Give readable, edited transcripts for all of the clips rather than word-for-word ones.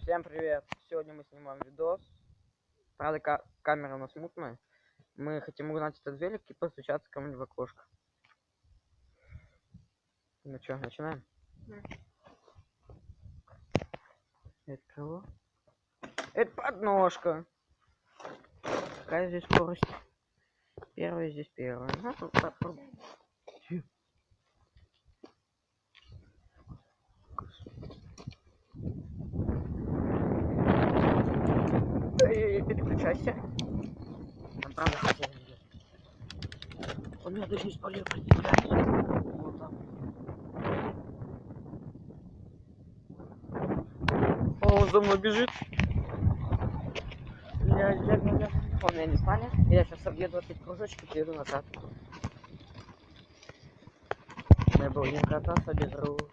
Всем привет! Сегодня мы снимаем видос. Правда, камера у нас мутная. Мы хотим угнать этот велик и постучаться кому-нибудь в окошко. Ну что, начинаем? Да. Это кого? Это подножка. Какая здесь скорость? Первая здесь первая. Переключайся. Там правда хозяин идет. Он меня даже не спалил, представляешь? Вот так. О, он за мной бежит. Ля. Он меня не спалит. Я сейчас объеду опять кружочки и приеду назад. Я был один кататься без рук.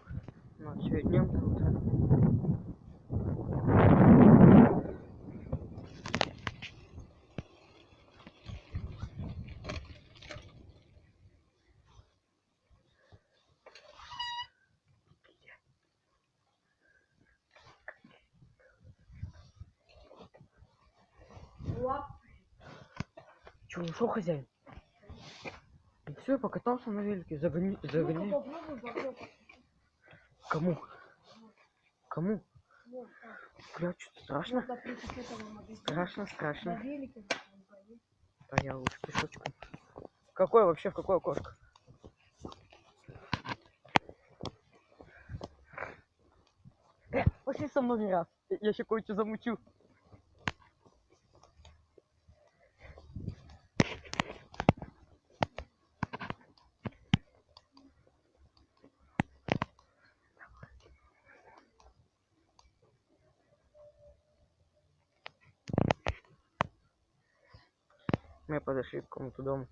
Ночью и днем круто. Че, ушел хозяин? И все, покатался на велике, загони. Кому? Кому? Бля, что-то страшно? Страшно. Да я лучше пешочком. Какое вообще, в какое окошко? Пошли со мной не раз. Я еще кое-что замучу. Мы подошли к кому-то дому.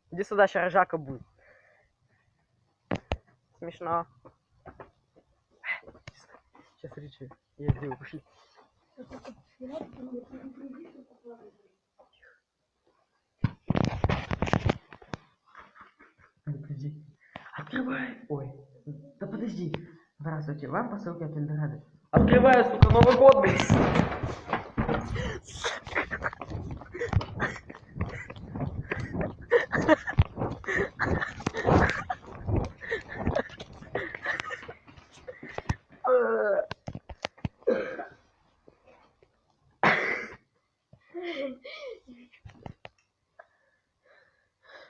Иди сюда, сейчас ржака будет. Смешно. Сейчас речи. Я сделаю, пошли. Подожди. Открывай. Ой. Да подожди. Здравствуйте, вам посылки от Эльдорадо. Открываю, сука, Новый год, блядь.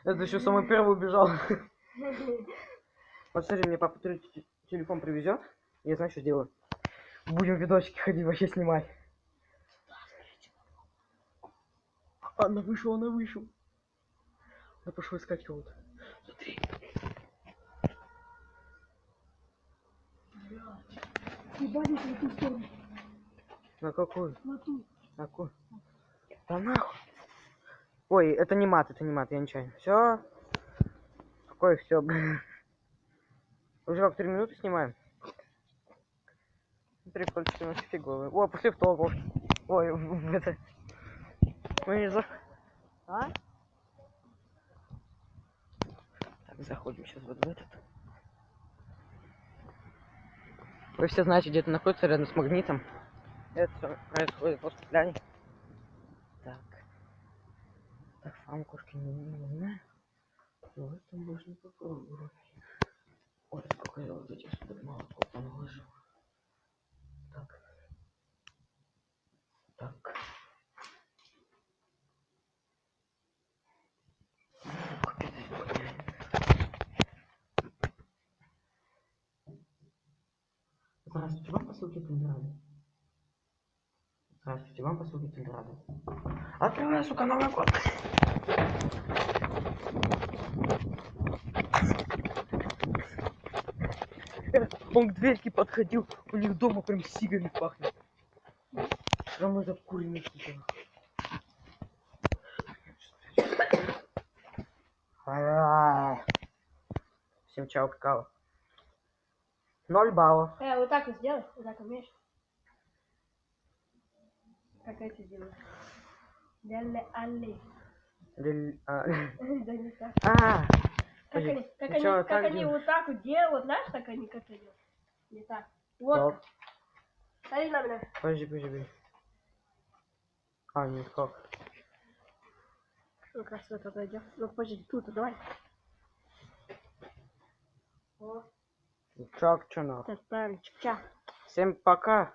Это еще самый первый убежал. Вот смотри, мне папа телефон привезет. Я знаю, что сделаю. Будем видосики ходить, вообще снимать. Она вышел. Я пошел искать кого-то. Смотри. На какую? На ту. На какую? Да нахуй. Ой, это не мат, я нечаянно. Все. Какое все, блин. Уже как 3 минуты снимаем. Прикольчики, ну фиговые. О, пошли в толку. Ой, в это. Мы не за... А? Так, заходим сейчас вот в этот. Вы все знаете, где это находится, рядом с магнитом. Это все происходит после пляни. Так. Так, сам кошки не знаю. Но это можно попробовать. Ой, сколько я вот этих сюда молоко положил. Так. Так. Здравствуйте, вам посылки от Эльдорадо. Здравствуйте, вам посылки от Эльдорадо. Открывай, сука, Новый год. Он к дверьке подходил, у них дома прям сигами пахнет. Прям это куриный сука. Всем чао, какао. 0 баллов. Вот так вот сделай, вот так умеешь. Как это делать? Деле Алли. Да не так. Как Подожди, они, как сначала они, как так они делаем. вот так вот делают, знаешь, как они как делают? Не так. Вот. Так, Смотри на меня. подожди. А, нет, как? Ну, как раз это дойдем. Ну, подожди, тут, давай. О, Чак, чё нахуй. так, правильно, чик-чак. Всем пока.